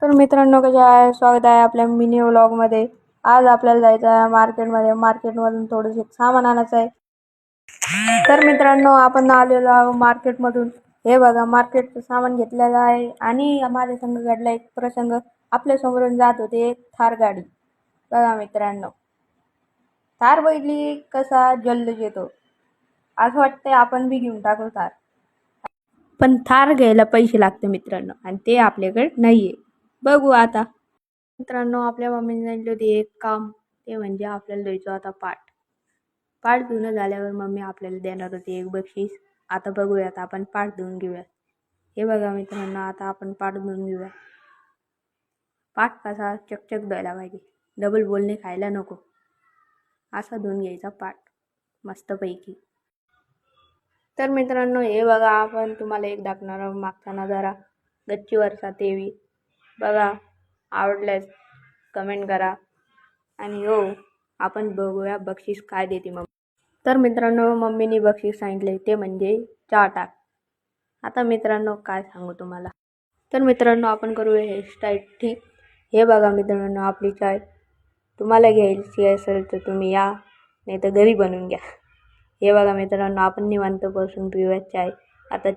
तर मित्रांनो, कसे आहे? स्वागत आहे आपल्या मिनी व्लॉगमध्ये. आज आपल्याला जायचं आहे मार्केटमध्ये. मार्केटमधून थोडंसं सामान आणायचं आहे. तर मित्रांनो, आपण आलेलो आहोत मार्केटमधून. हे बघा, मार्केटचं सामान घेतलेलं आहे आणि माझ्या संग घडला एक प्रसंग. आपल्या समोरून जात होती एक थार गाडी. बघा मित्रांनो, थार बैली कसा जल्लोष येतो. असं वाटतंय आपण बी घेऊन टाकू थार. पण थार घ्यायला पैसे लागते मित्रांनो, आणि ते आपल्याकडे नाहीये. बघू आता. मित्रांनो, आपल्या मम्मीने सांगितलं होती एक काम, ते म्हणजे आपल्याला द्यायचं आता पाट. पाट धुणं झाल्यावर मम्मी आपल्याला देणार होती एक बक्षीस. आता बघूयात, आपण पाट धुवून घेऊया. हे बघा मित्रांनो, आता आपण पाट धुवून घेऊया. पाट कसा चकचक द्यायला पाहिजे, डबल बोलणे खायला नको, असा धुवून घ्यायचा पाट मस्तपैकी. तर मित्रांनो, हे बघा, आपण तुम्हाला एक दाखवणार आहोत मागचा नजारा, गच्चीवरचा तेवी. बघा, आवडल्यास कमेंट करा. आणि हो, आपण बघूया बक्षीस काय देते मम्मी. तर मित्रांनो, मम्मीने बक्षीस सांगितले ते म्हणजे चहा टाक. आता मित्रांनो, काय सांगू तुम्हाला. तर मित्रांनो, आपण करूया हेअरस्टाईल ठीक. हे बघा मित्रांनो, आपली चाय. तुम्हाला घ्यायची असेल तर तुम्ही या, नाही तर घरी बनवून घ्या. हे बघा मित्रांनो, आपण निवांत बसून पिऊया चाय. आता